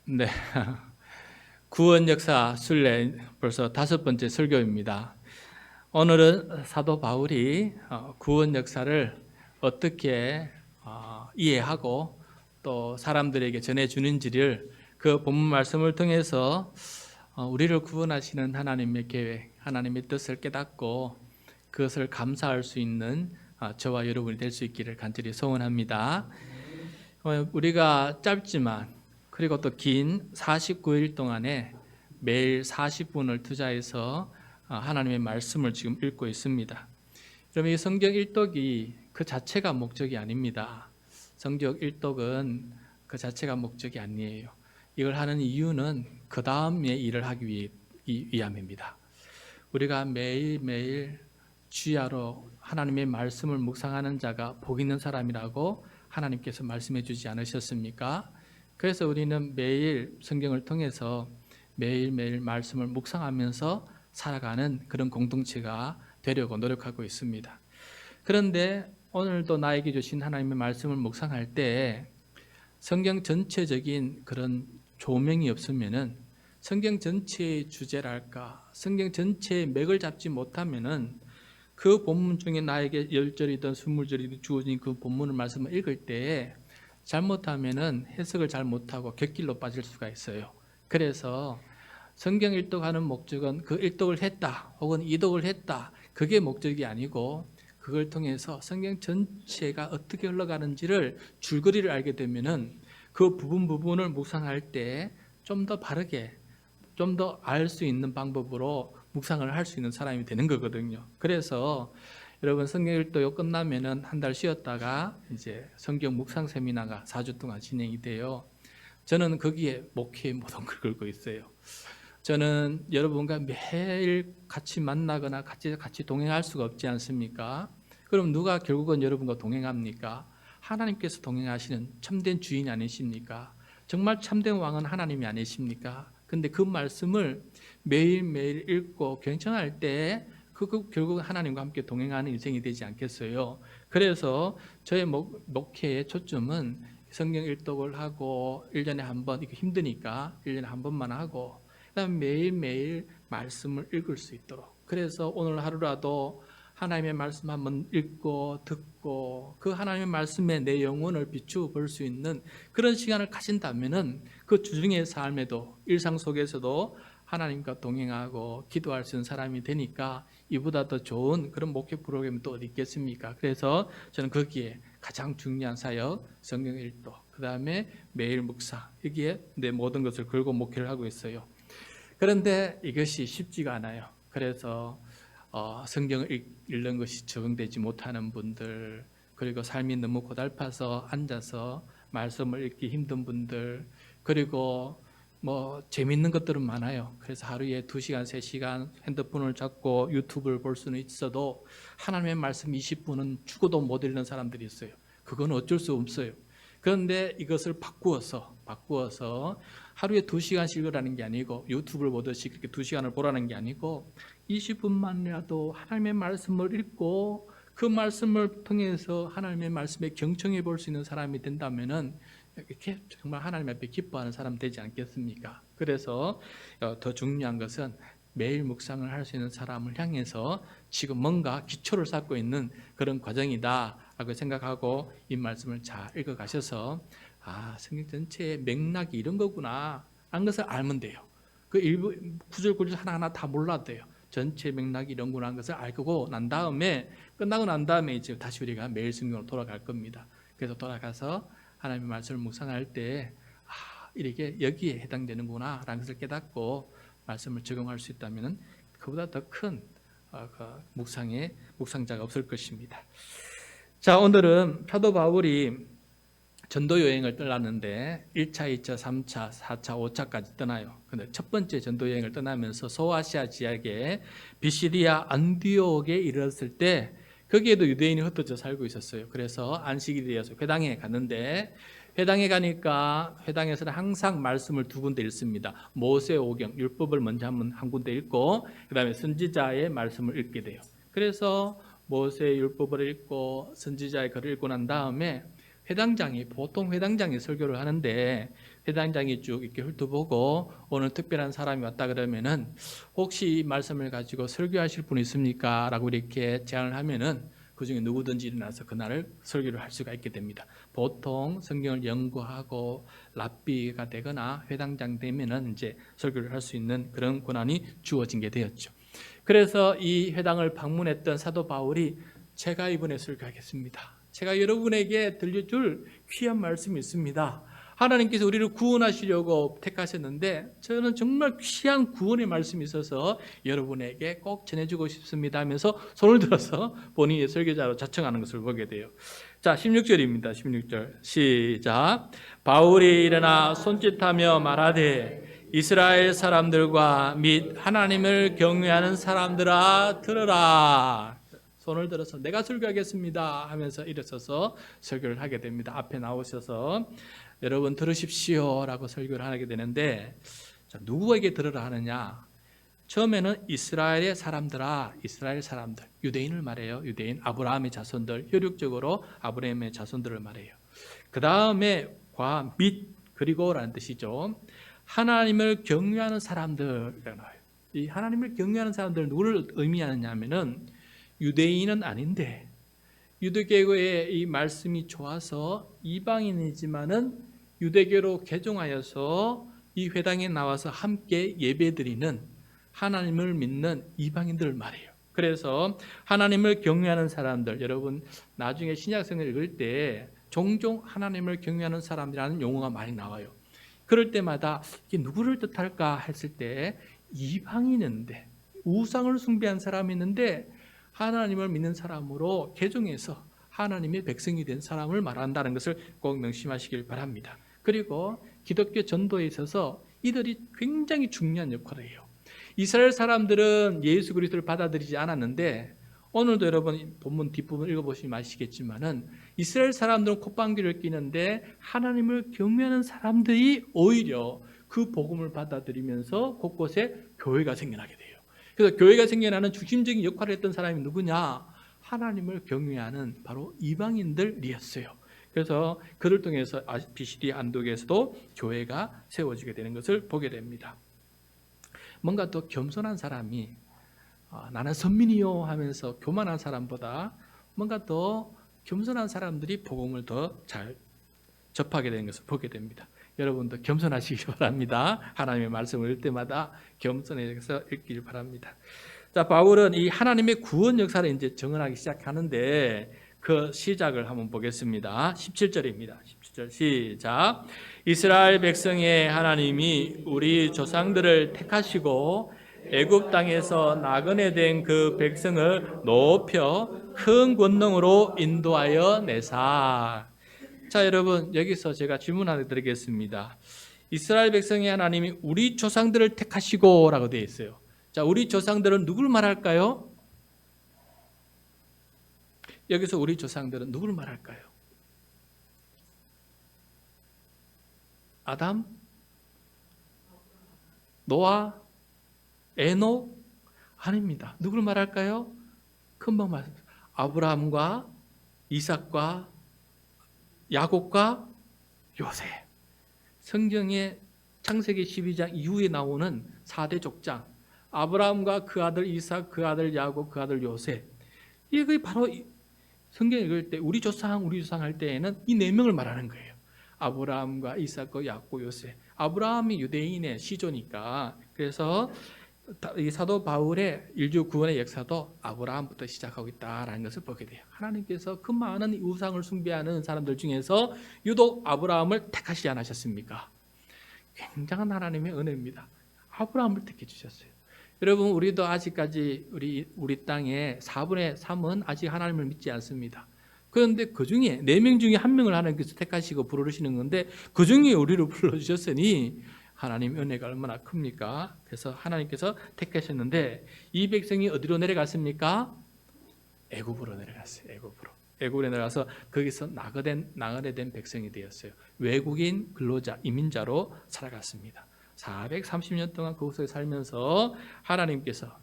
네, 구원 역사 순례 벌써 5번째 설교입니다. 오늘은 사도 바울이 구원 역사를 어떻게 이해하고 또 사람들에게 전해주는지를 그 본문 말씀을 통해서 우리를 구원하시는 하나님의 계획, 하나님의 뜻을 깨닫고 그것을 감사할 수 있는 저와 여러분이 될 수 있기를 간절히 소원합니다. 우리가 짧지만 그리고 또 긴 49일 동안에 매일 40분을 투자해서 하나님의 말씀을 지금 읽고 있습니다. 그러면 이 성경 일독이 그 자체가 목적이 아닙니다. 성경 일독은 그 자체가 목적이 아니에요. 이걸 하는 이유는 그 다음에 일을 하기 위함입니다. 우리가 매일매일 주야로 하나님의 말씀을 묵상하는 자가 복 있는 사람이라고 하나님께서 말씀해 주지 않으셨습니까? 그래서 우리는 매일 성경을 통해서 매일매일 말씀을 묵상하면서 살아가는 그런 공동체가 되려고 노력하고 있습니다. 그런데 오늘도 나에게 주신 하나님의 말씀을 묵상할 때 성경 전체적인 그런 조명이 없으면은 성경 전체의 주제랄까, 성경 전체의 맥을 잡지 못하면은 그 본문 중에 나에게 10절이든 20절이든 주어진 그 본문을 말씀을 읽을 때 잘못하면은 해석을 잘 못하고 곁길로 빠질 수가 있어요. 그래서 성경 일독하는 목적은 그 일독을 했다 혹은 이독을 했다 그게 목적이 아니고 그걸 통해서 성경 전체가 어떻게 흘러가는지를 줄거리를 알게 되면은 그 부분을 묵상할 때 좀 더 바르게 좀 더 알 수 있는 방법으로 묵상을 할 수 있는 사람이 되는 거거든요. 그래서 여러분 성경 일독 끝나면은 한 달 쉬었다가 이제 성경 묵상 세미나가 4주 동안 진행이 돼요. 저는 거기에 목회의 모든 걸 걸고 있어요. 저는 여러분과 매일 같이 만나거나 같이 동행할 수가 없지 않습니까? 그럼 누가 결국은 여러분과 동행합니까? 하나님께서 동행하시는 참된 주인 아니십니까? 정말 참된 왕은 하나님이 아니십니까? 근데 그 말씀을 매일매일 읽고 경청할 때 결국 하나님과 함께 동행하는 인생이 되지 않겠어요? 그래서 저의 목회의 초점은 성경 일독을 하고 1년에 한 번, 이게 힘드니까 1년에 한 번만 하고 그다음 매일매일 말씀을 읽을 수 있도록. 그래서 오늘 하루라도 하나님의 말씀 한번 읽고 듣고 그 하나님의 말씀에 내 영혼을 비추어 볼 수 있는 그런 시간을 가진다면은 그 주중의 삶에도 일상 속에서도 하나님과 동행하고 기도할 수 있는 사람이 되니까 이보다 더 좋은 그런 목회 프로그램이 또 어디 있겠습니까? 그래서 저는 거기에 가장 중요한 사역, 성경 읽도, 그 다음에 매일 묵상, 여기에 내 모든 것을 걸고 목회를 하고 있어요. 그런데 이것이 쉽지가 않아요. 그래서 성경을 읽는 것이 적응되지 못하는 분들, 그리고 삶이 너무 고달파서 앉아서 말씀을 읽기 힘든 분들, 그리고 뭐 재밌는 것들은 많아요. 그래서 하루에 2시간, 3시간 핸드폰을 잡고 유튜브를 볼 수는 있어도 하나님의 말씀 20분은 죽어도 못 읽는 사람들이 있어요. 그건 어쩔 수 없어요. 그런데 이것을 바꾸어서 하루에 2시간씩 읽으라는 게 아니고 유튜브를 보듯이 그렇게 2시간을 보라는 게 아니고 20분만이라도 하나님의 말씀을 읽고 그 말씀을 통해서 하나님의 말씀에 경청해 볼 수 있는 사람이 된다면은 이렇게 정말 하나님 앞에 기뻐하는 사람 되지 않겠습니까? 그래서 더 중요한 것은 매일 묵상을 할 수 있는 사람을 향해서 지금 뭔가 기초를 쌓고 있는 그런 과정이다라고 생각하고 이 말씀을 잘 읽어가셔서 성경 전체의 맥락이 이런 거구나 하는 것을 알면 돼요. 그 일부 구절 하나하나 다 몰라도 돼요. 전체 맥락이 이런 거라는 것을 알고 난 다음에 끝나고 난 다음에 이제 다시 우리가 매일 성경으로 돌아갈 겁니다. 그래서 돌아가서 하나님의 말씀을 묵상할 때 이렇게 여기에 해당되는구나 라는 것을 깨닫고 말씀을 적용할 수 있다면 그보다 더 큰 묵상자가 없을 것입니다. 자, 오늘은 사도 바울이 전도 여행을 떠났는데 1차, 2차, 3차, 4차, 5차까지 떠나요. 근데 첫 번째 전도 여행을 떠나면서 소아시아 지역의 비시디아 안디옥에 이르렀을 때 거기에도 유대인이 흩어져 살고 있었어요. 그래서 안식일이 되어서 회당에 갔는데 회당에 가니까 회당에서는 항상 말씀을 2군데 읽습니다. 모세오경 율법을 먼저 한 군데 읽고 그다음에 선지자의 말씀을 읽게 돼요. 그래서 모세의 율법을 읽고 선지자의 글을 읽고 난 다음에 회당장이 보통 회당장이 설교를 하는데 회당장이 쭉 이렇게 훑어보고 오늘 특별한 사람이 왔다 그러면은 혹시 이 말씀을 가지고 설교하실 분 있습니까? 라고 이렇게 제안을 하면은 그 중에 누구든지 일어나서 그날을 설교를 할 수가 있게 됩니다. 보통 성경을 연구하고 랍비가 되거나 회당장 되면은 이제 설교를 할 수 있는 그런 권한이 주어진 게 되었죠. 그래서 이 회당을 방문했던 사도 바울이 제가 이번에 설교하겠습니다. 제가 여러분에게 들려줄 귀한 말씀이 있습니다. 하나님께서 우리를 구원하시려고 택하셨는데 저는 정말 귀한 구원의 말씀이 있어서 여러분에게 꼭 전해주고 싶습니다 하면서 손을 들어서 본인이 설교자로 자청하는 것을 보게 돼요. 자, 16절입니다. 16절 시작. 바울이 일어나 손짓하며 말하되 이스라엘 사람들과 및 하나님을 경외하는 사람들아 들으라. 손을 들어서 내가 설교하겠습니다 하면서 일어서서 설교를 하게 됩니다. 앞에 나오셔서 여러분 들으십시오 라고 설교를 하게 되는데, 자, 누구에게 들으라 하느냐? 처음에는 이스라엘의 사람들아, 이스라엘 사람들, 유대인을 말해요. 유대인, 아브라함의 자손들, 혈육적으로 아브라함의 자손들을 말해요. 그 다음에 과, 및, 그리고 라는 뜻이죠. 하나님을 경외하는 사람들. 이 하나님을 경외하는 사람들 누구를 의미하느냐 하면은 유대인은 아닌데 유대교의 이 말씀이 좋아서 이방인이지만은 유대교로 개종하여서 이 회당에 나와서 함께 예배드리는 하나님을 믿는 이방인들을 말해요. 그래서 하나님을 경외하는 사람들, 여러분 나중에 신약성을 읽을 때 종종 하나님을 경외하는 사람이라는 용어가 많이 나와요. 그럴 때마다 이게 누구를 뜻할까 했을 때 이방인인데 우상을 숭배한 사람이 있는데 하나님을 믿는 사람으로 개종해서 하나님의 백성이 된 사람을 말한다는 것을 꼭 명심하시길 바랍니다. 그리고 기독교 전도에 있어서 이들이 굉장히 중요한 역할을 해요. 이스라엘 사람들은 예수 그리스도를 받아들이지 않았는데 오늘도 여러분 본문 뒷부분 읽어보시면 아시겠지만은 이스라엘 사람들은 콧방귀를 뀌는데 하나님을 경외하는 사람들이 오히려 그 복음을 받아들이면서 곳곳에 교회가 생겨나게 돼요. 그래서 교회가 생겨나는 중심적인 역할을 했던 사람이 누구냐? 하나님을 경외하는 바로 이방인들이었어요. 그래서 그를 통해서 비시디 안독에서도 교회가 세워지게 되는 것을 보게 됩니다. 뭔가 더 겸손한 사람이 나는 선민이요 하면서 교만한 사람보다 뭔가 더 겸손한 사람들이 복음을 더 잘 접하게 되는 것을 보게 됩니다. 여러분도 겸손하시기 바랍니다. 하나님의 말씀을 읽을 때마다 겸손해서 읽기를 바랍니다. 자, 바울은 이 하나님의 구원 역사를 이제 정언하기 시작하는데 그 시작을 한번 보겠습니다. 17절입니다. 17절 시작. 이스라엘 백성의 하나님이 우리 조상들을 택하시고 애굽 땅에서 나그네 된 그 백성을 높여 큰 권능으로 인도하여 내사. 자, 여러분 여기서 제가 질문 하나 드리겠습니다. 이스라엘 백성의 하나님이 우리 조상들을 택하시고 라고 되어 있어요. 자, 우리 조상들은 누구를 말할까요? 여기서 우리 조상들은 누구를 말할까요? 아담? 노아? 에녹? 아닙니다. 누구를 말할까요? 금방 말했습니다. 아브라함과 이삭과 야곱과 요셉. 성경의 창세기 12장 이후에 나오는 4대 족장, 아브라함과 그 아들 이삭, 그 아들 야곱, 그 아들 요셉. 이게 바로 성경 읽을 때 우리 조상 할 때에는 이 4명을 말하는 거예요. 아브라함과 이삭과 야곱, 요셉. 아브라함이 유대인의 시조니까. 그래서 이 사도 바울의 인류 구원의 역사도 아브라함부터 시작하고 있다라는 것을 보게 돼요. 하나님께서 그 많은 우상을 숭배하는 사람들 중에서 유독 아브라함을 택하시지 않으셨습니까? 굉장한 하나님의 은혜입니다. 아브라함을 택해 주셨어요. 여러분, 우리도 아직까지 우리 땅의 4분의 3은 아직 하나님을 믿지 않습니다. 그런데 그 중에 4명 중에 1명을 하나님께서 택하시고 부르시는 건데 그 중에 우리를 불러주셨으니 하나님 은혜가 얼마나 큽니까? 그래서 하나님께서 택하셨는데 이 백성이 어디로 내려갔습니까? 애굽으로 내려갔어요. 애굽으로 내려가서 거기서 나그네 된 백성이 되었어요. 외국인 근로자, 이민자로 살아갔습니다. 430년 동안 그곳에 살면서 하나님께서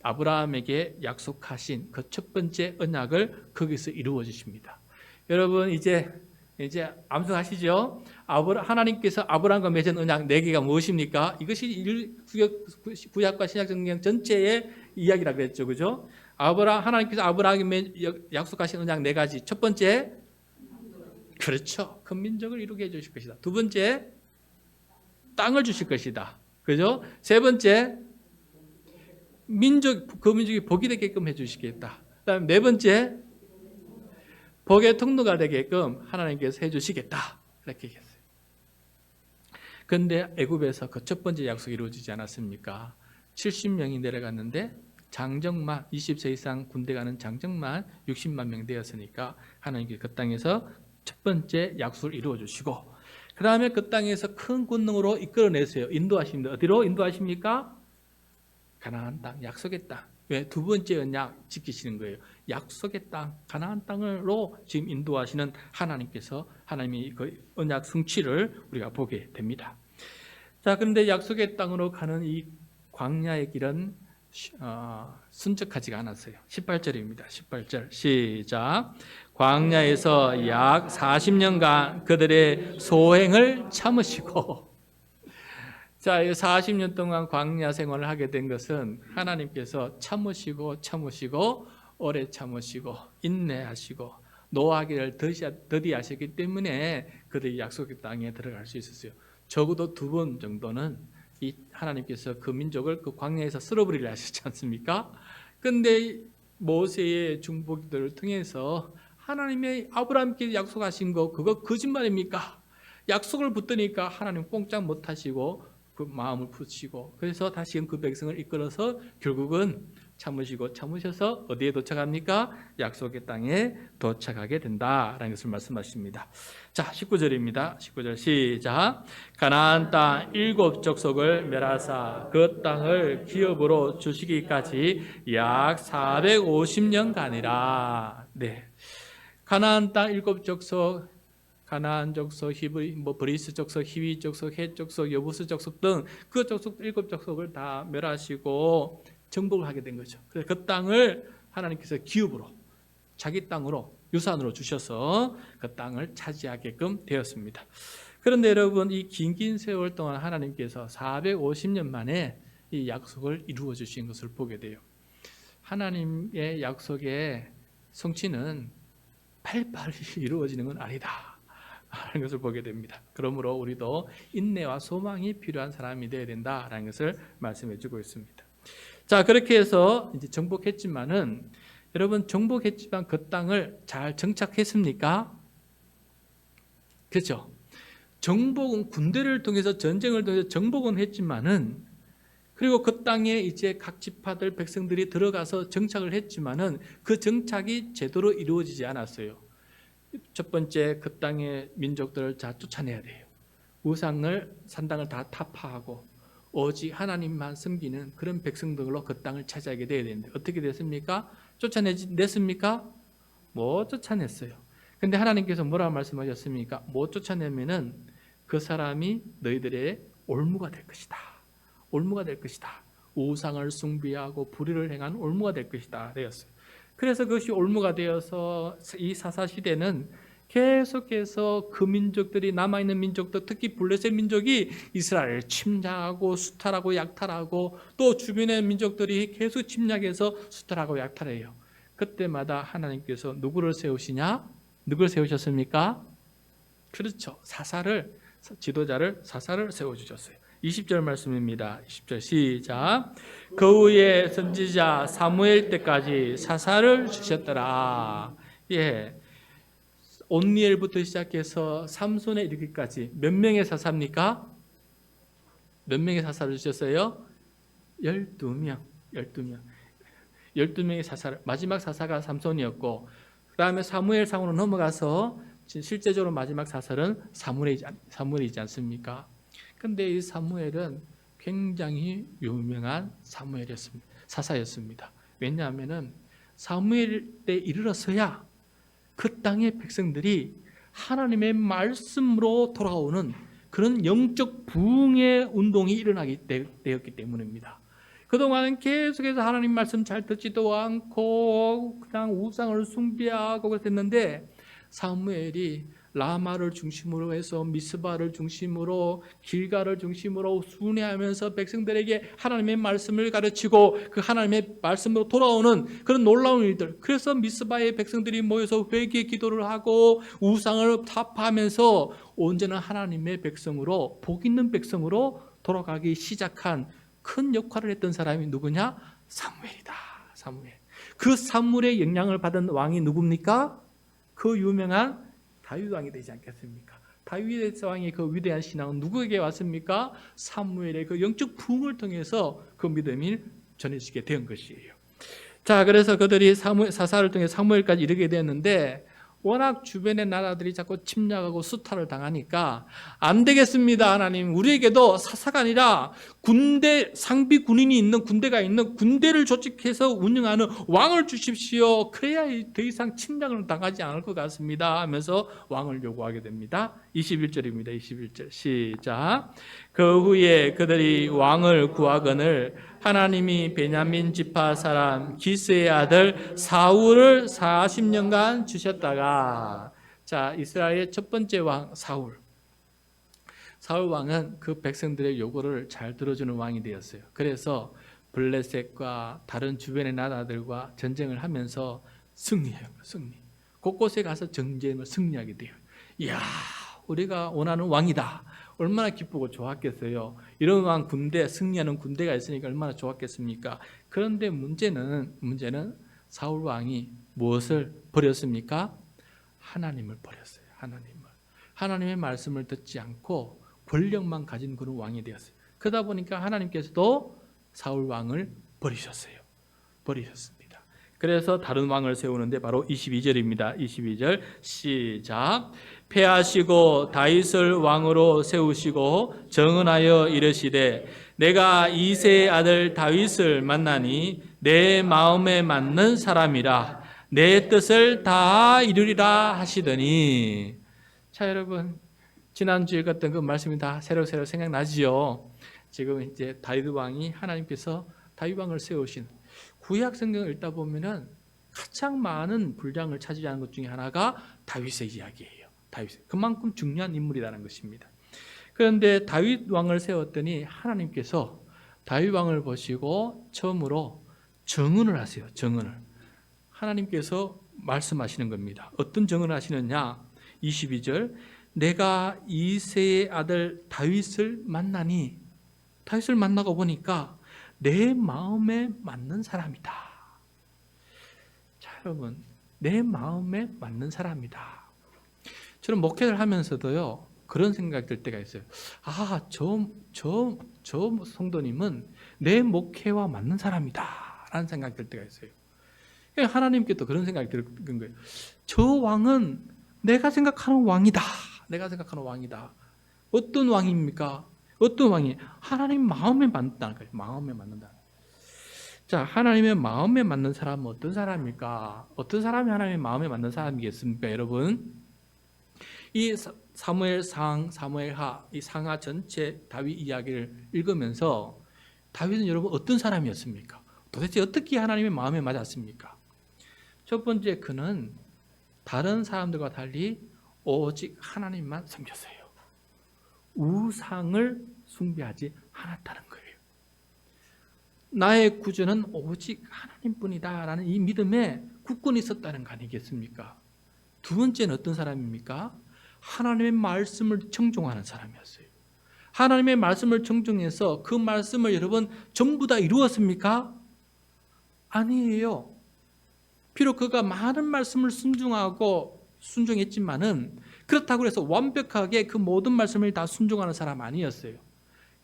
아브라함에게 약속하신 그 첫 번째 언약을 거기서 이루어 주십니다. 여러분, 이제 이제 암송하시죠? 하나님께서 아브라함과 맺은 언약 4개가 무엇입니까? 이것이 구약과 신약 성경 전체의 이야기라고 했죠. 그죠? 하나님께서 아브라함에게 약속하신 언약 4가지. 첫 번째, 그렇죠. 큰 민족을 이루게 해주실 것이다. 두 번째, 땅을 주실 것이다. 그죠? 세 번째, 그 민족이 복이 되게끔 해주시겠다. 그다음 네 번째, 복의 통로가 되게끔 하나님께서 해주시겠다. 이렇게 얘기했어요. 그런데 애굽에서 그 첫 번째 약속이 이루어지지 않았습니까? 70명이 내려갔는데 장정만 20세 이상 군대 가는 장정만 60만 명 되었으니까 하나님께서 그 땅에서 첫 번째 약속을 이루어 주시고 그 다음에 그 땅에서 큰 권능으로 이끌어내세요. 인도하십니다. 어디로 인도하십니까? 가나안 땅, 약속의 땅. 왜? 두 번째 언약 지키시는 거예요. 약속의 땅, 가나안 땅으로 지금 인도하시는 하나님께서 하나님이 그 언약 성취를 우리가 보게 됩니다. 자, 그런데 약속의 땅으로 가는 이 광야의 길은 순적하지가 않았어요. 18절입니다. 18절 시작. 광야에서 약 40년간 그들의 소행을 참으시고 자, 40년 동안 광야 생활을 하게 된 것은 하나님께서 참으시고 오래 참으시고 인내하시고 노하기를 더디하셨기 때문에 그들이 약속의 땅에 들어갈 수 있었어요. 적어도 2번 정도는 이 하나님께서 그 민족을 그 광야에서 쓸어버리려 하시지 않습니까? 근데 모세의 중보기도를 통해서 하나님의 아브라함께 약속하신 거 그거 거짓말입니까? 약속을 붙드니까 하나님 꼼짝 못하시고 그 마음을 푸시고 그래서 다시금 그 백성을 이끌어서 결국은 참으셔서 어디에 도착합니까? 약속의 땅에 도착하게 된다라는 것을 말씀하십니다. 자, 19절입니다. 19절 시작. 가나안 땅 7족속을 멸하사 그 땅을 기업으로 주시기까지 약 450년간이라. 네. 가나안 땅 7족속 가나안 족속, 브리스 족속, 히위 족속, 헷 족속, 여부스 족속 등 그 족속 7족속을 다 멸하시고 정복을 하게 된 거죠. 그래서 그 땅을 하나님께서 기업으로 자기 땅으로 유산으로 주셔서 그 땅을 차지하게끔 되었습니다. 그런데 여러분 이 긴 세월 동안 하나님께서 450년 만에 이 약속을 이루어 주신 것을 보게 돼요. 하나님의 약속의 성취는 빨리빨리 이루어지는 건 아니다 하는 것을 보게 됩니다. 그러므로 우리도 인내와 소망이 필요한 사람이 되어야 된다라는 것을 말씀해 주고 있습니다. 자, 그렇게 해서 이제 정복했지만은 여러분 정복했지만 그 땅을 잘 정착했습니까? 그렇죠? 정복은 군대를 통해서 전쟁을 통해서 정복은 했지만은 그리고 그 땅에 이제 각 지파들 백성들이 들어가서 정착을 했지만은 그 정착이 제대로 이루어지지 않았어요. 첫 번째 그 땅의 민족들을 다 쫓아내야 돼요. 우상을 산당을 다 타파하고 오직 하나님만 섬기는 그런 백성들로 그 땅을 차지하게 돼야 되는데 어떻게 됐습니까? 쫓아냈습니까? 못 쫓아냈어요. 근데 하나님께서 뭐라고 말씀하셨습니까? 못 쫓아내면은 그 사람이 너희들의 올무가 될 것이다. 올무가 될 것이다. 우상을 숭배하고 불의를 행한 올무가 될 것이다. 되었어요. 그래서 그것이 올무가 되어서 이 사사시대는 계속해서 그 민족들이 남아있는 민족들 특히 블레셋 민족이 이스라엘을 침략하고 수탈하고 약탈하고 또 주변의 민족들이 계속 침략해서 수탈하고 약탈해요. 그때마다 하나님께서 누구를 세우시냐? 누구를 세우셨습니까? 그렇죠. 지도자를 사사를 세워주셨어요. 20절 말씀입니다. 20절 시작. 그 후에 선지자 사무엘 때까지 사사를 주셨더라. 예, 온니엘부터 시작해서 삼손에 이르기까지 몇 명의 사사입니까? 몇 명의 사사를 주셨어요? 12명. 12명의 사사를, 마지막 사사가 삼손이었고 그 다음에 사무엘상으로 넘어가서 실제적으로 마지막 사설은 사무엘이지 않습니까? 그런데 이 사무엘은 굉장히 유명한 사사였습니다. 왜냐하면 사무엘 때 이르러서야 그 땅의 백성들이 하나님의 말씀으로 돌아오는 그런 영적 부흥의 운동이 일어나게 되었기 때문입니다. 그동안은 계속해서 하나님 말씀 잘 듣지도 않고 그냥 우상을 숭배하고 그랬는데 사무엘이 라마를 중심으로 해서 미스바를 중심으로 길가를 중심으로 순회하면서 백성들에게 하나님의 말씀을 가르치고 그 하나님의 말씀으로 돌아오는 그런 놀라운 일들. 그래서 미스바의 백성들이 모여서 회개 기도를 하고 우상을 타파하면서 온전한 하나님의 백성으로, 복 있는 백성으로 돌아가기 시작한 큰 역할을 했던 사람이 누구냐? 사무엘이다. 사무엘. 그 사무엘의 영향을 받은 왕이 누굽니까? 그 유명한 다윗 왕이 되지 않겠습니까? 다윗 왕의 그 위대한 신앙은 누구에게 왔습니까? 사무엘의 그 영적 부흥을 통해서 그 믿음이 전해지게 된 것이에요. 자, 그래서 그들이 사사를 통해 사무엘까지 이르게 되었는데 워낙 주변의 나라들이 자꾸 침략하고 수탈을 당하니까 안 되겠습니다. 하나님, 우리에게도 사사가 아니라 군대, 상비 군인이 있는 군대가 있는 군대를 조직해서 운영하는 왕을 주십시오. 그래야 더 이상 침략을 당하지 않을 것 같습니다 하면서 왕을 요구하게 됩니다. 21절입니다. 21절 시작. 그 후에 그들이 왕을 구하거늘 하나님이 베냐민 지파 사람 기스의 아들 사울을 40년간 주셨다가, 자, 이스라엘의 첫 번째 왕 사울 왕은 그 백성들의 요구를 잘 들어주는 왕이 되었어요. 그래서 블레셋과 다른 주변의 나라들과 전쟁을 하면서 승리해요. 승리. 곳곳에 가서 전쟁을 승리하게 돼요. 이야, 우리가 원하는 왕이다. 얼마나 기쁘고 좋았겠어요. 이런 왕 군대, 승리하는 군대가 있으니까 얼마나 좋았겠습니까? 그런데 문제는 사울 왕이 무엇을 버렸습니까? 하나님을 버렸어요. 하나님의 말씀을 듣지 않고 권력만 가진 그런 왕이 되었어요. 그러다 보니까 하나님께서도 사울 왕을 버리셨습니다. 그래서 다른 왕을 세우는데 바로 22절입니다. 22절 시작. 패하시고 다윗을 왕으로 세우시고 정언하여 이르시되 내가 이새의 아들 다윗을 만나니 내 마음에 맞는 사람이라 내 뜻을 다 이루리라 하시더니. 자, 여러분, 지난주에 갔던 그 말씀이 다 새록새록 생각나지요. 지금 이제 다윗 왕이, 하나님께서 다윗 왕을 세우신, 구약 성경을 읽다 보면은 가장 많은 분량을 차지하는 것 중에 하나가 다윗의 이야기예요. 그만큼 중요한 인물이라는 것입니다. 그런데 다윗 왕을 세웠더니 하나님께서 다윗 왕을 보시고 처음으로 정언을 하세요. 하나님께서 말씀하시는 겁니다. 어떤 정언을 하시느냐? 22절. 내가 이새의 아들 다윗을 만나니, 다윗을 만나고 보니까 내 마음에 맞는 사람이다. 자, 여러분, 내 마음에 맞는 사람이다. 저는 목회를 하면서도요, 그런 생각이 들 때가 있어요. 아, 저 성도님은 내 목회와 맞는 사람이다 라는 생각이 들 때가 있어요. 하나님께도 그런 생각이 드는 거예요. 저 왕은 내가 생각하는 왕이다. 어떤 왕입니까? 어떤 왕이? 하나님 마음에 맞는다는 거예요. 마음에 맞는다. 자, 하나님의 마음에 맞는 사람은 어떤 사람입니까? 어떤 사람이 하나님의 마음에 맞는 사람이겠습니까, 여러분? 이 사무엘상, 사무엘하, 이 상하 전체 다윗 이야기를 읽으면서 다윗은 여러분 어떤 사람이었습니까? 도대체 어떻게 하나님의 마음에 맞았습니까? 첫 번째, 그는 다른 사람들과 달리 오직 하나님만 섬겼어요. 우상을 숭배하지 않았다는 거예요. 나의 구주는 오직 하나님뿐이다 라는 이 믿음에 굳건히 있었다는 거 아니겠습니까? 두 번째는 어떤 사람입니까? 하나님의 말씀을 청종하는 사람이었어요. 하나님의 말씀을 청종해서 그 말씀을 여러분 전부 다 이루었습니까? 아니에요. 비록 그가 많은 말씀을 순종했지만은 그렇다고 해서 완벽하게 그 모든 말씀을 다 순종하는 사람 아니었어요.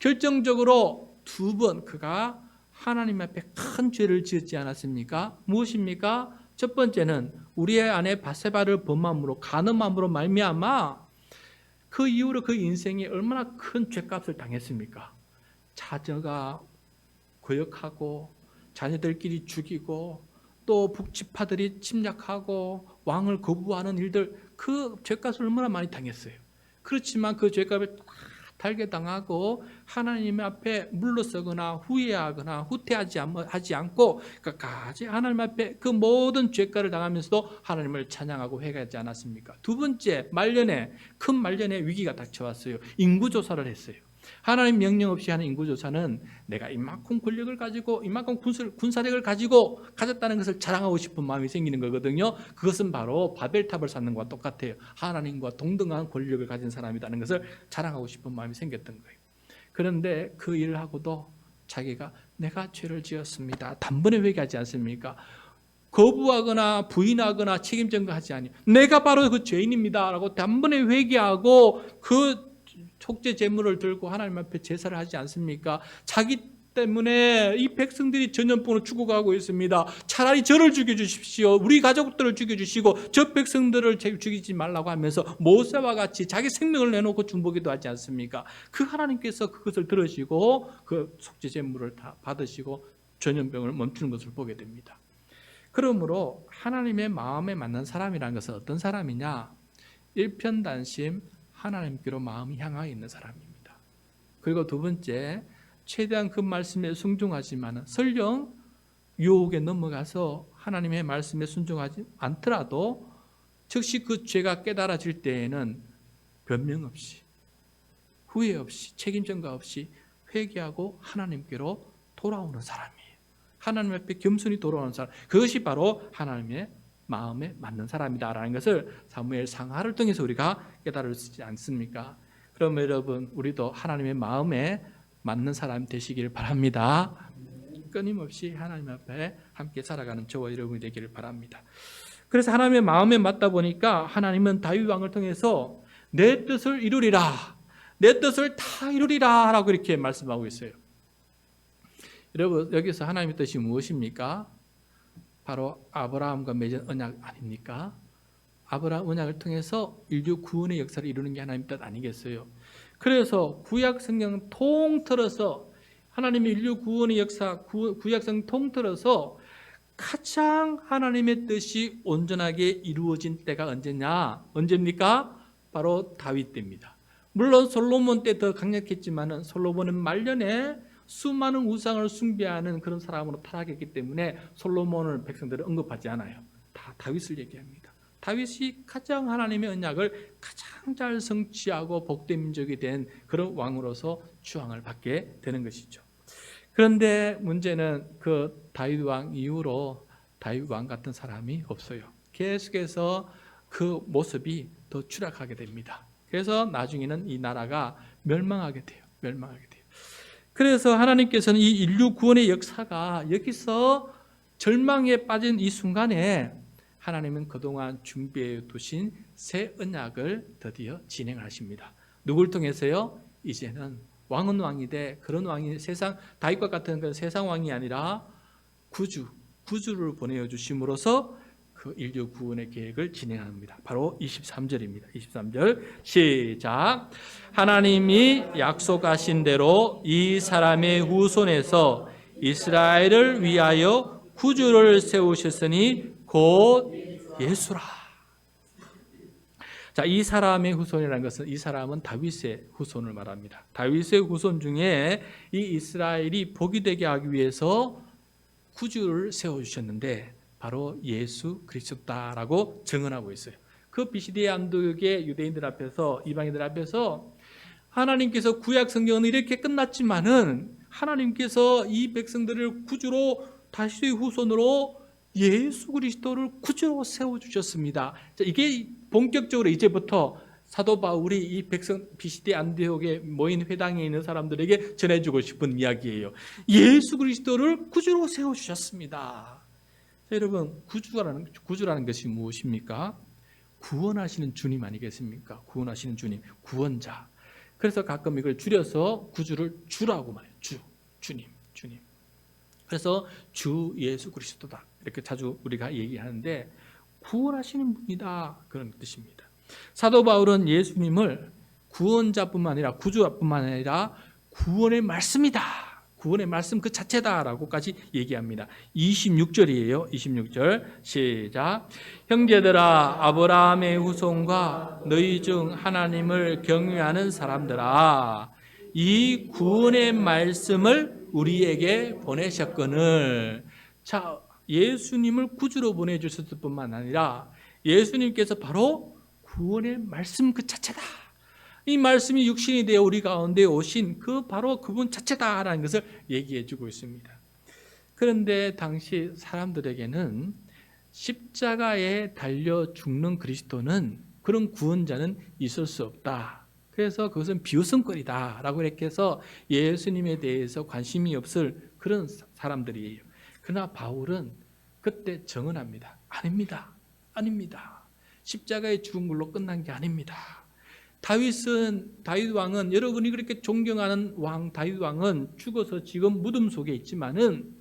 결정적으로 두 번 그가 하나님 앞에 큰 죄를 지었지 않았습니까? 무엇입니까? 첫 번째는 우리의 아내 바세바를 범함으로, 간음함으로 말미암아 그 이후로 그 인생이 얼마나 큰 죄값을 당했습니까? 자녀가 거역하고 자녀들끼리 죽이고 또 북지파들이 침략하고 왕을 거부하는 일들, 그 죄값을 얼마나 많이 당했어요. 그렇지만 그 죄값을 다 달게당하고 하나님 앞에 물러서거나 후회하거나 후퇴하지 않고 끝까지 하나님 앞에 그 모든 죄가를 당하면서도 하나님을 찬양하고 회개하지 않았습니까? 두 번째, 큰 말년에 위기가 닥쳐왔어요. 인구조사를 했어요. 하나님 명령 없이 하는 인구조사는 내가 이만큼 권력을 가지고 이만큼 군사력을 가졌다는 것을 자랑하고 싶은 마음이 생기는 거거든요. 그것은 바로 바벨탑을 쌓는 것과 똑같아요. 하나님과 동등한 권력을 가진 사람이라는 것을 자랑하고 싶은 마음이 생겼던 거예요. 그런데 그 일을 하고도 자기가 내가 죄를 지었습니다. 단번에 회개하지 않습니까? 거부하거나 부인하거나 책임 전가하지 아니 내가 바로 그 죄인입니다 라고 단번에 회개하고 그 속죄 제물을 들고 하나님 앞에 제사를 하지 않습니까? 자기 때문에 이 백성들이 전염병으로 죽어가고 있습니다. 차라리 저를 죽여주십시오. 우리 가족들을 죽여주시고 저 백성들을 죽이지 말라고 하면서 모세와 같이 자기 생명을 내놓고 중보기도 하지 않습니까? 그 하나님께서 그것을 들으시고 그 속죄 제물을 다 받으시고 전염병을 멈추는 것을 보게 됩니다. 그러므로 하나님의 마음에 맞는 사람이라는 것은 어떤 사람이냐? 일편단심 하나님께로 마음이 향하여 있는 사람입니다. 그리고 두 번째, 최대한 그 말씀에 순종하지만 설령 유혹에 넘어가서 하나님의 말씀에 순종하지 않더라도 즉시 그 죄가 깨달아질 때에는 변명 없이 후회 없이 책임 전가 없이 회개하고 하나님께로 돌아오는 사람이에요. 하나님 앞에 겸손히 돌아오는 사람, 그것이 바로 하나님의 마음에 맞는 사람이다라는 것을 사무엘 상하를 통해서 우리가 깨달았지 않습니까? 그럼 여러분, 우리도 하나님의 마음에 맞는 사람 되시길 바랍니다. 끊임없이 하나님 앞에 함께 살아가는 저와 여러분이 되기를 바랍니다. 그래서 하나님의 마음에 맞다 보니까 하나님은 다윗 왕을 통해서 내 뜻을 이루리라, 내 뜻을 다 이루리라 라고 이렇게 말씀하고 있어요. 여러분, 여기서 하나님의 뜻이 무엇입니까? 바로 아브라함과 맺은 언약 아닙니까? 아브라함 언약을 통해서 인류 구원의 역사를 이루는 게 하나님의 뜻 아니겠어요? 그래서 구약 성경 통틀어서 하나님의 인류 구원의 역사, 구약 성경 통틀어서 가장 하나님의 뜻이 온전하게 이루어진 때가 언제입니까? 바로 다윗 때입니다. 물론 솔로몬 때 더 강력했지만 솔로몬은 말년에 수많은 우상을 숭배하는 그런 사람으로 타락했기 때문에 솔로몬을 백성들은 언급하지 않아요. 다 다윗을 얘기합니다. 다윗이 가장 하나님의 언약을 가장 잘 성취하고 복된 민족이 된 그런 왕으로서 추앙을 받게 되는 것이죠. 그런데 문제는 그 다윗 왕 이후로 다윗 왕 같은 사람이 없어요. 계속해서 그 모습이 더 추락하게 됩니다. 그래서 나중에는 이 나라가 멸망하게 돼요. 그래서 하나님께서는 이 인류 구원의 역사가 여기서 절망에 빠진 이 순간에 하나님은 그동안 준비해 두신 새 언약을 드디어 진행하십니다. 누굴 통해서요? 이제는 왕은 왕이 돼 그런 왕이 세상 다윗과 같은 그런 세상 왕이 아니라 구주를 보내어 주심으로써 그 인류 구원의 계획을 진행합니다. 바로 23절입니다. 23절 시작. 하나님이 약속하신 대로 이 사람의 후손에서 이스라엘을 위하여 구주를 세우셨으니 곧 예수라. 자, 이 사람의 후손이라는 것은 이 사람은 다윗의 후손을 말합니다. 다윗의 후손 중에 이 이스라엘이 복이 되게 하기 위해서 구주를 세워주셨는데 바로 예수 그리스도다라고 증언하고 있어요. 그 비시디의 안독의 유대인들 앞에서 이방인들 앞에서 하나님께서 구약 성경은 이렇게 끝났지만은 하나님께서 이 백성들을 구주로 다윗의 후손으로 예수 그리스도를 구주로 세워주셨습니다. 자, 이게 본격적으로 이제부터 사도 바울이 이 백성 비시디 안디옥에 모인 회당에 있는 사람들에게 전해주고 싶은 이야기예요. 예수 그리스도를 구주로 세워주셨습니다. 자, 여러분, 구주라는 것이 무엇입니까? 구원하시는 주님 아니겠습니까? 구원하시는 주님, 구원자. 그래서 가끔 이걸 줄여서 구주를 주라고 말해요. 주님. 그래서 주 예수 그리스도다. 이렇게 자주 우리가 얘기하는데 구원하시는 분이다. 그런 뜻입니다. 사도 바울은 예수님을 구원자뿐만 아니라 구주뿐만 아니라 구원의 말씀이다. 구원의 말씀 그 자체다라고까지 얘기합니다. 26절이에요. 26절 시작. 형제들아, 아브라함의 후손과 너희 중 하나님을 경외하는 사람들아, 이 구원의 말씀을 우리에게 보내셨거늘. 자, 예수님을 구주로 보내주셨을 뿐만 아니라 예수님께서 바로 구원의 말씀 그 자체다. 이 말씀이 육신이 되어 우리 가운데 오신 그 바로 그분 자체다라는 것을 얘기해 주고 있습니다. 그런데 당시 사람들에게는 십자가에 달려 죽는 그리스도는, 그런 구원자는 있을 수 없다. 그래서 그것은 비웃음거리다라고 이렇게 해서 예수님에 대해서 관심이 없을 그런 사람들이에요. 그러나 바울은 그때 정언합니다. 아닙니다. 아닙니다. 십자가에 죽은 걸로 끝난 게 아닙니다. 다윗 왕은, 여러분이 그렇게 존경하는 왕 다윗 왕은 죽어서 지금 무덤 속에 있지만은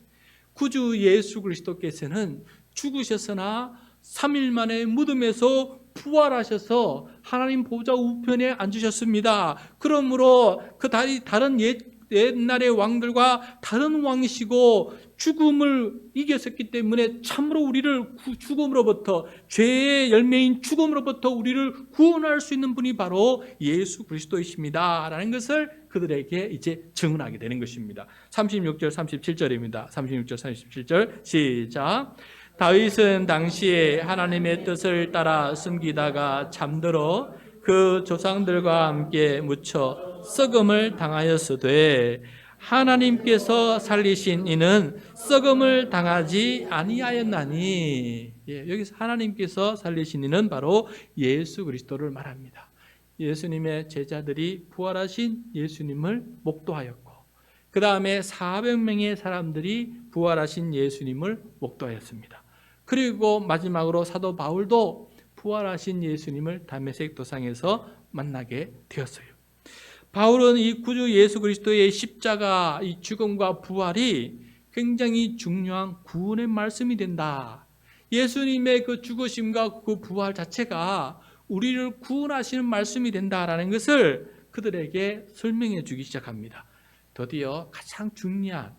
구주 예수 그리스도께서는 죽으셨으나 3일 만에 무덤에서 부활하셔서 하나님 보좌 우편에 앉으셨습니다. 그러므로 그 다른 옛날의 왕들과 다른 왕이시고 죽음을 이겼었기 때문에 참으로 우리를 죽음으로부터, 죄의 열매인 죽음으로부터 우리를 구원할 수 있는 분이 바로 예수 그리스도이십니다 라는 것을 그들에게 이제 증언하게 되는 것입니다. 36절 37절입니다. 36절 37절 시작. 다윗은 당시에 하나님의 뜻을 따라 숨기다가 잠들어 그 조상들과 함께 묻혀 썩음을 당하였으되 하나님께서 살리신 이는 썩음을 당하지 아니하였나니. 여기서 하나님께서 살리신 이는 바로 예수 그리스도를 말합니다. 예수님의 제자들이 부활하신 예수님을 목도하였고, 그 다음에 400명의 사람들이 부활하신 예수님을 목도하였습니다. 그리고 마지막으로 사도 바울도 부활하신 예수님을 다메섹 도상에서 만나게 되었어요. 바울은 이 구주 예수 그리스도의 십자가, 이 죽음과 부활이 굉장히 중요한 구원의 말씀이 된다. 예수님의 그 죽으심과 그 부활 자체가 우리를 구원하시는 말씀이 된다라는 것을 그들에게 설명해 주기 시작합니다. 드디어 가장 중요한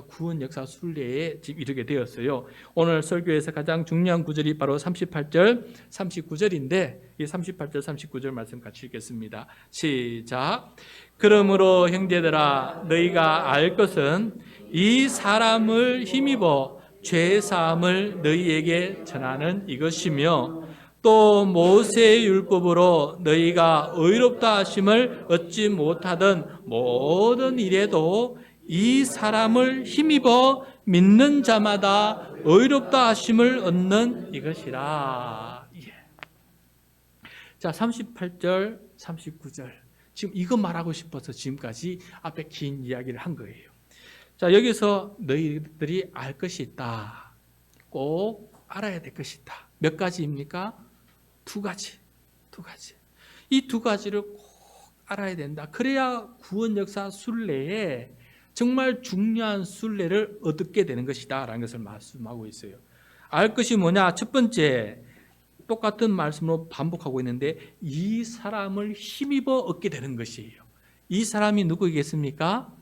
구원 역사 순례에 지금 이르게 되었어요. 오늘 설교에서 가장 중요한 구절이 바로 38절, 39절인데 이 38절, 39절 말씀 같이 읽겠습니다. 시작. 그러므로 형제들아, 너희가 알 것은 이 사람을 힘입어 죄 사함을 너희에게 전하는 이것이며, 또 모세의 율법으로 너희가 의롭다 하심을 얻지 못하던 모든 일에도 이 사람을 힘입어 믿는 자마다 의롭다 하심을 얻는 이것이라. 자, 38절, 39절. 지금 이거 말하고 싶어서 지금까지 앞에 긴 이야기를 한 거예요. 자, 여기서 너희들이 알 것이 있다. 꼭 알아야 될 것이 있다. 몇 가지입니까? 두 가지. 이 두 가지를 꼭 알아야 된다. 그래야 구원 역사 순례에 정말 중요한 순례를 얻게 되는 것이다 라는 것을 말씀하고 있어요. 알 것이 뭐냐? 첫 번째, 똑같은 말씀으로 반복하고 있는데 이 사람을 힘입어 얻게 되는 것이에요. 이 사람이 누구이겠습니까?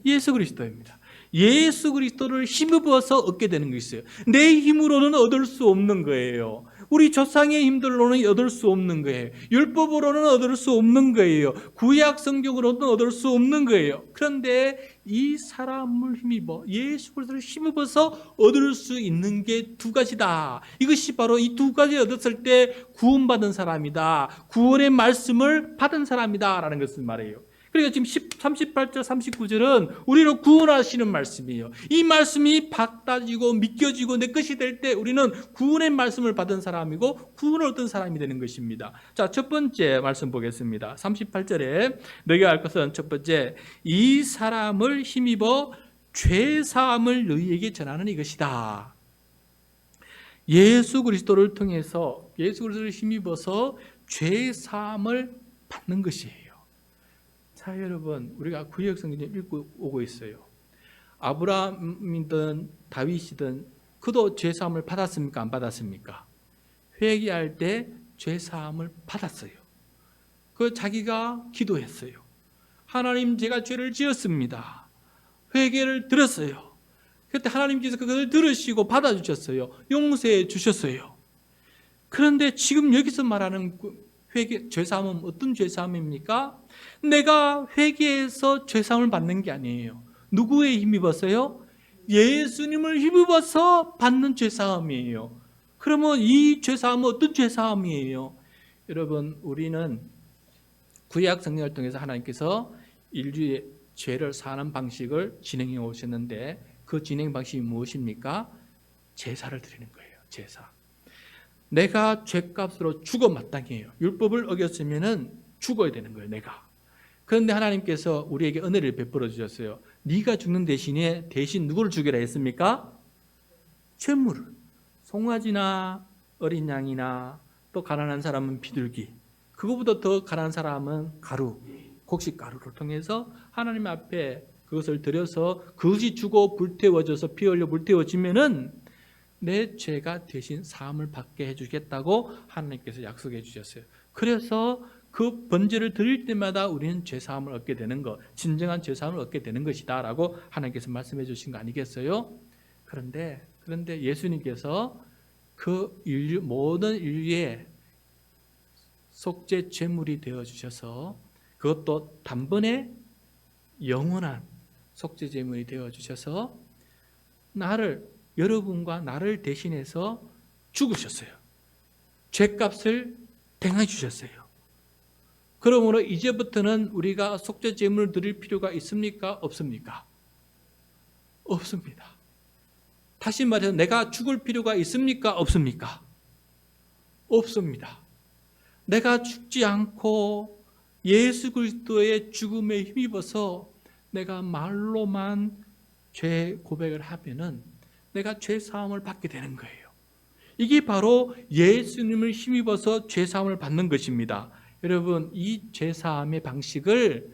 예수 그리스도입니다. 예수 그리스도를 힘입어서 얻게 되는 것이에요. 내 힘으로는 얻을 수 없는 거예요. 우리 조상의 힘들로는 얻을 수 없는 거예요. 율법으로는 얻을 수 없는 거예요. 구약 성경으로는 얻을 수 없는 거예요. 그런데 이 사람을 힘입어, 예수 그리스도를 힘입어서 얻을 수 있는 게 두 가지다. 이것이 바로 이 두 가지 얻었을 때 구원받은 사람이다. 구원의 말씀을 받은 사람이다 라는 것을 말해요. 그러니까 지금 38절, 39절은 우리를 구원하시는 말씀이에요. 이 말씀이 받아지고 믿겨지고 내 것이 될 때 우리는 구원의 말씀을 받은 사람이고 구원을 얻은 사람이 되는 것입니다. 자, 첫 번째 말씀 보겠습니다. 38절에 너희가 알 것은 첫 번째, 이 사람을 힘입어 죄사함을 너희에게 전하는 이것이다. 예수 그리스도를 통해서, 예수 그리스도를 힘입어서 죄사함을 받는 것이에요. 자, 여러분, 우리가 구약 성경 읽고 오고 있어요. 아브라함이든 다윗이든 그도 죄사함을 받았습니까? 안 받았습니까? 회개할 때 죄사함을 받았어요. 그 자기가 기도했어요. 하나님, 제가 죄를 지었습니다. 회개를 들었어요. 그때 하나님께서 그것을 들으시고 받아주셨어요. 용서해 주셨어요. 그런데 지금 여기서 말하는 회개, 죄사함은 어떤 죄사함입니까? 내가 회개해서 죄사함을 받는 게 아니에요. 누구에 힘입어서요? 예수님을 힘입어서 받는 죄사함이에요. 그러면 이 죄사함은 어떤 죄사함이에요? 여러분, 우리는 구약 성경을 통해서 하나님께서 인류의 죄를 사하는 방식을 진행해 오셨는데 그 진행 방식이 무엇입니까? 제사를 드리는 거예요. 제사. 내가 죄값으로 죽어 마땅해요. 율법을 어겼으면 죽어야 되는 거예요. 내가. 그런데 하나님께서 우리에게 은혜를 베풀어 주셨어요. 네가 죽는 대신에 대신 누구를 죽여라 했습니까? 제물을. 송아지나 어린 양이나 또 가난한 사람은 비둘기, 그거보다 더 가난한 사람은 가루, 곡식 가루를 통해서 하나님 앞에 그것을 드려서 그것이 죽어 불태워져서 피 흘려 불태워지면은 내 죄가 대신 사함을 받게 해주겠다고 하나님께서 약속해 주셨어요. 그래서 그 번제를 드릴 때마다 우리는 죄사함을 얻게 되는 것, 진정한 죄사함을 얻게 되는 것이다 라고 하나님께서 말씀해 주신 거 아니겠어요? 그런데 예수님께서 그 인류, 모든 인류의 속죄 제물이 되어 주셔서 그것도 단번에 영원한 속죄 제물이 되어 주셔서 여러분과 나를 대신해서 죽으셨어요. 죄값을 대행해 주셨어요. 그러므로 이제부터는 우리가 속죄 제물을 드릴 필요가 있습니까? 없습니까? 없습니다. 다시 말해서 내가 죽을 필요가 있습니까? 없습니까? 없습니다. 내가 죽지 않고 예수 그리스도의 죽음에 힘입어서 내가 말로만 죄 고백을 하면은 내가 죄 사함을 받게 되는 거예요. 이게 바로 예수님을 힘입어서 죄 사함을 받는 것입니다. 여러분, 이 죄 사함의 방식을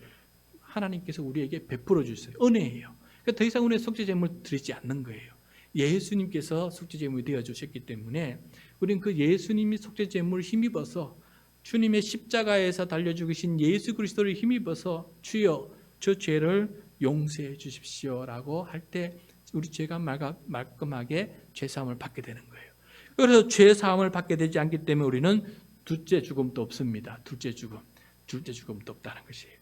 하나님께서 우리에게 베풀어 주셨어요. 은혜예요. 그러니까 더 이상 우리의 속죄 제물을 드리지 않는 거예요. 예수님께서 속죄 제물이 되어 주셨기 때문에 우리는 그 예수님이 속죄 제물을 힘입어서 주님의 십자가에서 달려 죽으신 예수 그리스도를 힘입어서 주여 저 죄를 용서해 주십시오라고 할 때 우리 죄가 말끔하게 죄 사함을 받게 되는 거예요. 그래서 죄 사함을 받게 되지 않기 때문에 우리는 둘째 죽음도 없습니다. 둘째 죽음도 없다는 것이에요.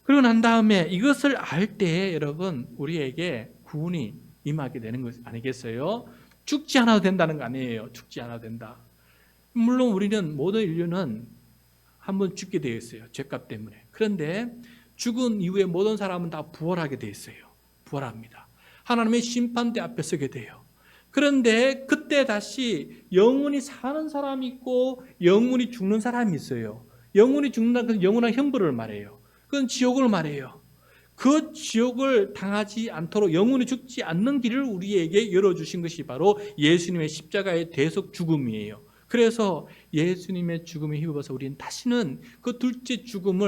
그러고 난 다음에 이것을 알 때 여러분 우리에게 구원이 임하게 되는 것 아니겠어요? 죽지 않아도 된다는 거 아니에요. 죽지 않아도 된다. 물론 우리는 모든 인류는 한번 죽게 되어 있어요. 죄값 때문에. 그런데 죽은 이후에 모든 사람은 다 부활하게 되어 있어요. 부활합니다. 하나님의 심판대 앞에 서게 돼요. 그런데 그때 다시 영원히 사는 사람이 있고 영원히 죽는 사람이 있어요. 영원히 죽는다는 것은 영원한 형벌을 말해요. 그건 지옥을 말해요. 그 지옥을 당하지 않도록 영원히 죽지 않는 길을 우리에게 열어주신 것이 바로 예수님의 십자가의 대속 죽음이에요. 그래서 예수님의 죽음에 힘입어서 우리는 다시는 그 둘째 죽음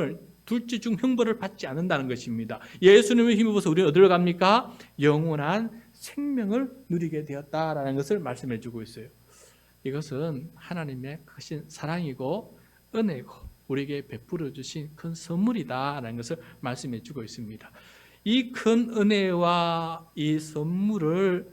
형벌을 받지 않는다는 것입니다. 예수님의 힘입어서 우리는 어디로 갑니까? 영원한 생명을 누리게 되었다라는 것을 말씀해 주고 있어요. 이것은 하나님의 크신 사랑이고 은혜고 우리에게 베풀어 주신 큰 선물이다라는 것을 말씀해 주고 있습니다. 이 큰 은혜와 이 선물을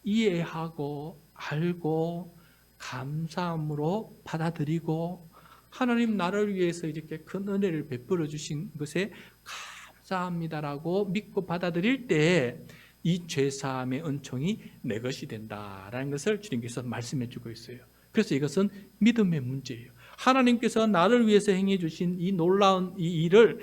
이해하고 알고 감사함으로 받아들이고 하나님 나를 위해서 이렇게 큰 은혜를 베풀어 주신 것에 감사합니다라고 믿고 받아들일 때 이 죄사함의 은총이 내 것이 된다라는 것을 주님께서 말씀해 주고 있어요. 그래서 이것은 믿음의 문제예요. 하나님께서 나를 위해서 행해 주신 이 놀라운 이 일을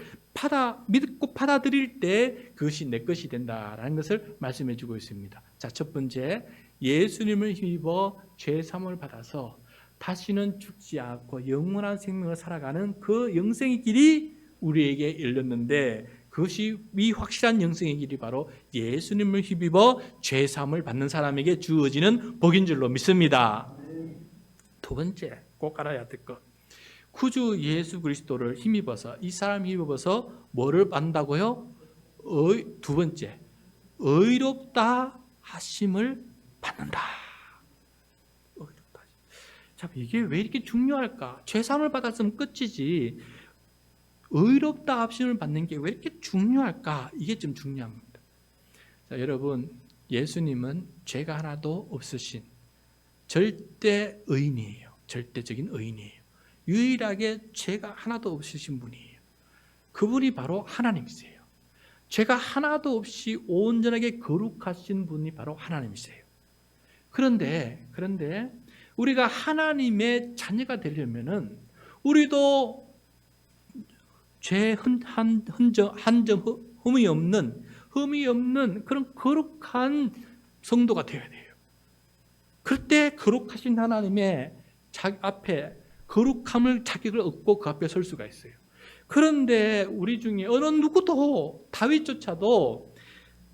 믿고 받아들일 때 그것이 내 것이 된다라는 것을 말씀해 주고 있습니다. 자, 첫 번째, 예수님을 힘입어 죄사함을 받아서 다시는 죽지 않고 영원한 생명을 살아가는 그 영생의 길이 우리에게 열렸는데 그것이 이 확실한 영생의 길이 바로 예수님을 힘입어 죄사함을 받는 사람에게 주어지는 복인 줄로 믿습니다. 두 번째, 꼭 알아야 될 것. 구주 예수 그리스도를 힘입어서 이 사람 힘입어서 뭐를 받는다고요? 두 번째, 의롭다 하심을 받는다. 자, 이게 왜 이렇게 중요할까? 죄사함을 받았으면 끝이지. 의롭다 하심을 받는 게 왜 이렇게 중요할까? 이게 좀 중요합니다. 자, 여러분, 예수님은 죄가 하나도 없으신 절대 의인이에요. 절대적인 의인이에요. 유일하게 죄가 하나도 없으신 분이에요. 그분이 바로 하나님이세요. 죄가 하나도 없이 온전하게 거룩하신 분이 바로 하나님이세요. 그런데 우리가 하나님의 자녀가 되려면은 우리도 죄 한 점 흠이 없는 그런 거룩한 성도가 되어야 돼요. 그때 거룩하신 하나님의 앞에 거룩함을 자격을 얻고 그 앞에 설 수가 있어요. 그런데 우리 중에 어느 누구도 다윗조차도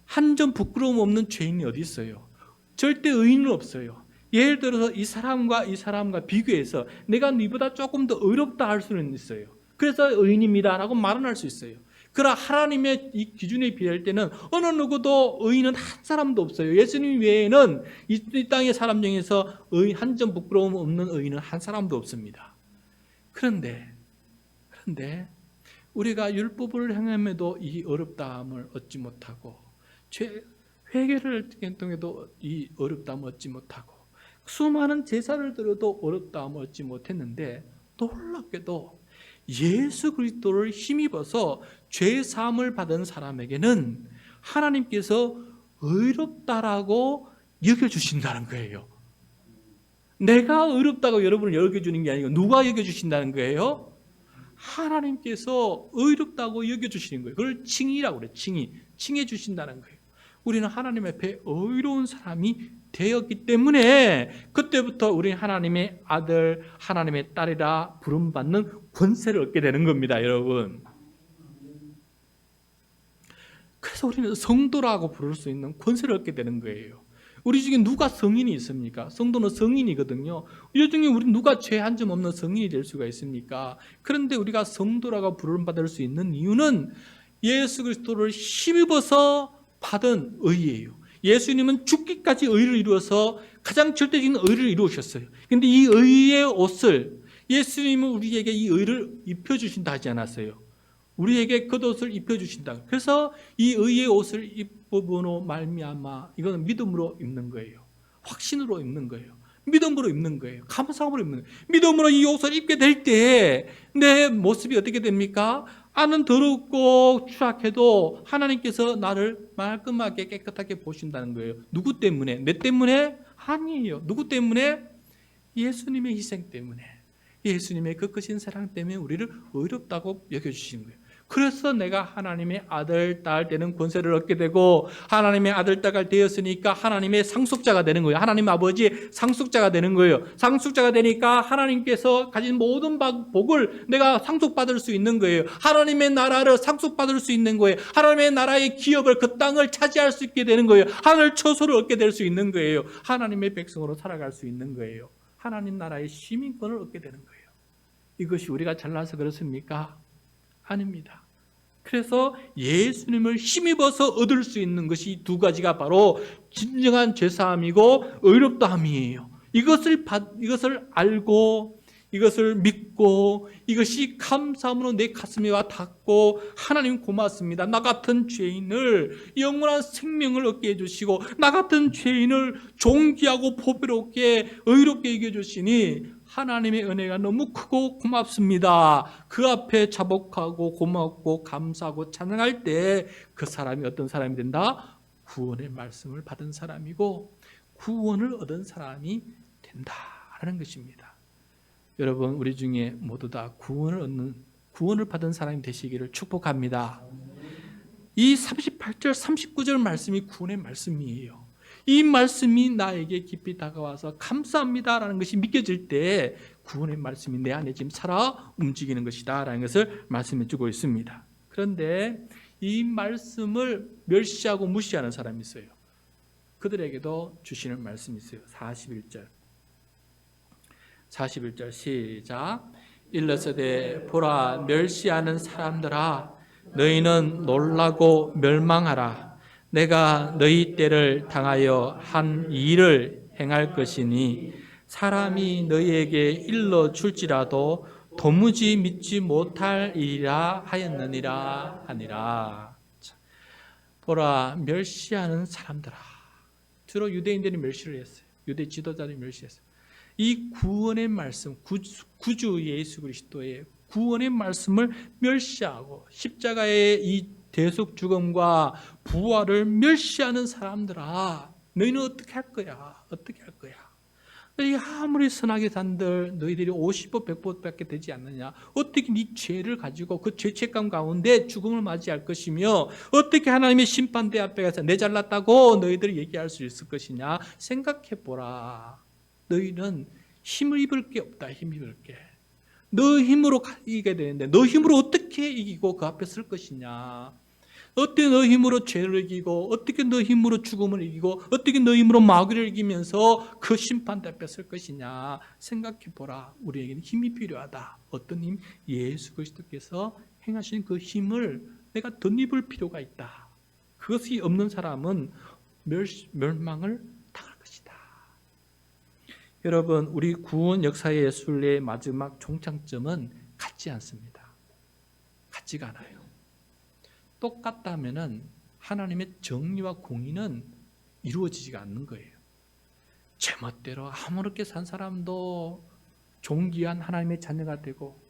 한 점 부끄러움 없는 죄인이 어디 있어요? 절대 의인은 없어요. 예를 들어서 이 사람과 비교해서 내가 네보다 조금 더 의롭다 할 수는 있어요. 그래서 의인입니다 라고 말은 할 수 있어요. 그러나 하나님의 이 기준에 비할 때는 어느 누구도 의인은 한 사람도 없어요. 예수님 외에는 이 땅의 사람 중에서 한 점 부끄러움 없는 의인은 한 사람도 없습니다. 그런데 우리가 율법을 행함에도 이 어렵다함을 얻지 못하고 회개를 통해도 이 어렵다함을 얻지 못하고 수많은 제사를 드려도 어렵다함을 얻지 못했는데 놀랍게도 예수 그리스도를 힘입어서 죄 사함을 받은 사람에게는 하나님께서 의롭다라고 여겨주신다는 거예요. 내가 의롭다고 여러분을 여겨주는 게 아니고 누가 여겨주신다는 거예요? 하나님께서 의롭다고 여겨주시는 거예요. 그걸 칭의라고 그래요. 칭해 주신다는 거예요. 우리는 하나님 앞에 의로운 사람이 되었기 때문에 그때부터 우리는 하나님의 아들, 하나님의 딸이라 부름받는 권세를 얻게 되는 겁니다, 여러분. 그래서 우리는 성도라고 부를 수 있는 권세를 얻게 되는 거예요. 우리 중에 누가 성인이 있습니까? 성도는 성인이거든요. 이 중에 우리 누가 죄 한 점 없는 성인이 될 수가 있습니까? 그런데 우리가 성도라고 부름받을 수 있는 이유는 예수 그리스도를 힘입어서 받은 의예요. 예수님은 죽기까지 의를 이루어서 가장 절대적인 의를 이루셨어요. 그런데 이 의의 옷을 예수님은 우리에게 이 의를 입혀주신다 하지 않았어요. 우리에게 겉옷을 입혀주신다. 그래서 이 의의 옷을 입음으로 말미암아 이거는 믿음으로 입는 거예요. 확신으로 입는 거예요. 믿음으로 입는 거예요. 감사함으로 입는 거예요. 믿음으로 이 옷을 입게 될 때 내 모습이 어떻게 됩니까? 안은 더럽고 추악해도 하나님께서 나를 말끔하게 깨끗하게 보신다는 거예요. 누구 때문에? 내 때문에? 아니에요. 누구 때문에? 예수님의 희생 때문에. 예수님의 그 크신 사랑 때문에 우리를 의롭다고 여겨주시는 거예요. 그래서 내가 하나님의 아들, 딸 되는 권세를 얻게 되고 하나님의 아들, 딸이 되었으니까 하나님의 상속자가 되는 거예요. 하나님 아버지의 상속자가 되는 거예요. 상속자가 되니까 하나님께서 가진 모든 복을 내가 상속받을 수 있는 거예요. 하나님의 나라를 상속받을 수 있는 거예요. 하나님의 나라의 기업을 그 땅을 차지할 수 있게 되는 거예요. 하늘 처소를 얻게 될 수 있는 거예요. 하나님의 백성으로 살아갈 수 있는 거예요. 하나님 나라의 시민권을 얻게 되는 거예요. 이것이 우리가 잘나서 그렇습니까? 아닙니다. 그래서 예수님을 힘입어서 얻을 수 있는 것이 두 가지가 바로 진정한 죄사함이고 의롭다함이에요. 이것을 알고 이것을 믿고 이것이 감사함으로 내 가슴에 와 닿고 하나님 고맙습니다. 나 같은 죄인을 영원한 생명을 얻게 해주시고 나 같은 죄인을 존귀하고 보배롭게 의롭게 여겨주시니 하나님의 은혜가 너무 크고 고맙습니다. 그 앞에 자복하고 고맙고 감사하고 찬양할 때 그 사람이 어떤 사람이 된다? 구원의 말씀을 받은 사람이고 구원을 얻은 사람이 된다라는 것입니다. 여러분 우리 중에 모두 다 구원을 받은 사람이 되시기를 축복합니다. 이 38절 39절 말씀이 구원의 말씀이에요. 이 말씀이 나에게 깊이 다가와서 감사합니다라는 것이 믿겨질 때 구원의 말씀이 내 안에 지금 살아 움직이는 것이다 라는 것을 말씀해 주고 있습니다. 그런데 이 말씀을 멸시하고 무시하는 사람이 있어요. 그들에게도 주시는 말씀이 있어요. 41절 시작. 일러서되 보라 멸시하는 사람들아 너희는 놀라고 멸망하라. 내가 너희 때를 당하여 한 일을 행할 것이니 사람이 너희에게 일러줄지라도 도무지 믿지 못할 일이라 하였느니라 하니라. 보라 멸시하는 사람들아. 주로 유대인들이 멸시를 했어요. 유대 지도자들이 멸시했어요. 이 구원의 말씀, 구주 예수 그리스도의 구원의 말씀을 멸시하고 십자가의 이 대속 죽음과 부활을 멸시하는 사람들아, 너희는 어떻게 할 거야? 어떻게 할 거야? 너희 아무리 선하게 산들 너희들이 50보 100보밖에 되지 않느냐? 어떻게 네 죄를 가지고 그 죄책감 가운데 죽음을 맞이할 것이며 어떻게 하나님의 심판대 앞에 가서 내 잘났다고 너희들이 얘기할 수 있을 것이냐? 생각해보라. 너희는 힘을 입을 게 없다. 힘 입을 게. 너 힘으로 이기게 되는데 너 힘으로 어떻게 이기고 그 앞에 설 것이냐? 어떻게 너 힘으로 죄를 이기고 어떻게 너 힘으로 죽음을 이기고 어떻게 너 힘으로 마귀를 이기면서 그 심판 앞에 설 것이냐 생각해보라. 우리에게는 힘이 필요하다. 어떤 힘? 예수 그리스도께서 행하신 그 힘을 내가 덧입을 필요가 있다. 그것이 없는 사람은 멸망을 당할 것이다. 여러분, 우리 구원 역사의 순례의 마지막 종착점은 같지 않습니다. 같지가 않아요. 똑같다면은 하나님의 정의와 공의는 이루어지지가 않는 거예요. 제멋대로 아무렇게 산 사람도 존귀한 하나님의 자녀가 되고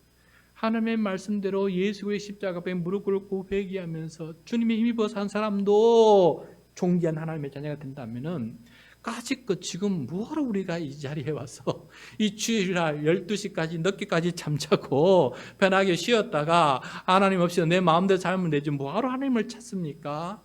하나님의 말씀대로 예수의 십자가 앞에 무릎 꿇고 회개하면서 주님의 힘입어 산 사람도 존귀한 하나님의 자녀가 된다면은 까짓것 지금 뭐하러 우리가 이 자리에 와서 이 주일날 12시까지 늦게까지 잠자고 편하게 쉬었다가 하나님 없이 내 마음대로 살면 되지 뭐하러 하나님을 찾습니까?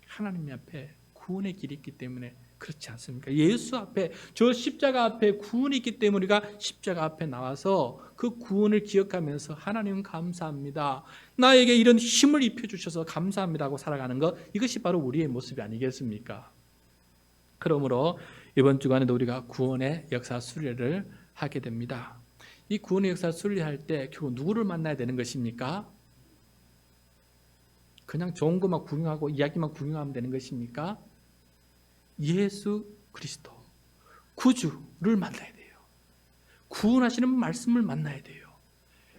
하나님 앞에 구원의 길이 있기 때문에 그렇지 않습니까? 예수 앞에 저 십자가 앞에 구원이 있기 때문에 우리가 십자가 앞에 나와서 그 구원을 기억하면서 하나님 감사합니다. 나에게 이런 힘을 입혀주셔서 감사합니다 하고 살아가는 것, 이것이 바로 우리의 모습이 아니겠습니까? 그러므로 이번 주간에도 우리가 구원의 역사 순례를 하게 됩니다. 이 구원의 역사 순례할 때 결국 누구를 만나야 되는 것입니까? 그냥 좋은 것만 구경하고 이야기만 구경하면 되는 것입니까? 예수 그리스도 구주를 만나야 돼요. 구원하시는 말씀을 만나야 돼요.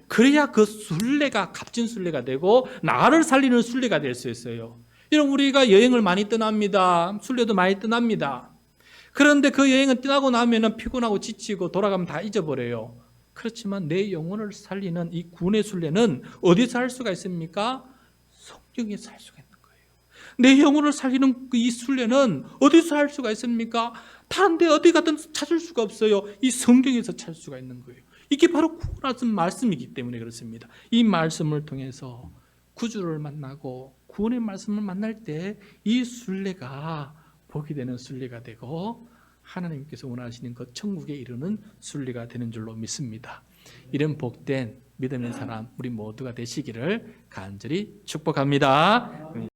그래야 그 순례가 값진 순례가 되고 나를 살리는 순례가 될 수 있어요. 여러분, 우리가 여행을 많이 떠납니다. 순례도 많이 떠납니다. 그런데 그 여행은 떠나고 나면 피곤하고 지치고 돌아가면 다 잊어버려요. 그렇지만 내 영혼을 살리는 이 구원의 순례는 어디서 할 수가 있습니까? 성경에서 할 수가 있는 거예요. 내 영혼을 살리는 이 순례는 어디서 할 수가 있습니까? 다른 데 어디 가든 찾을 수가 없어요. 이 성경에서 찾을 수가 있는 거예요. 이게 바로 구원하신 말씀이기 때문에 그렇습니다. 이 말씀을 통해서 구주를 만나고 구원의 말씀을 만날 때 이 순례가 복이 되는 순례가 되고 하나님께서 원하시는 그 천국에 이르는 순례가 되는 줄로 믿습니다. 이런 복된 믿음의 사람 우리 모두가 되시기를 간절히 축복합니다.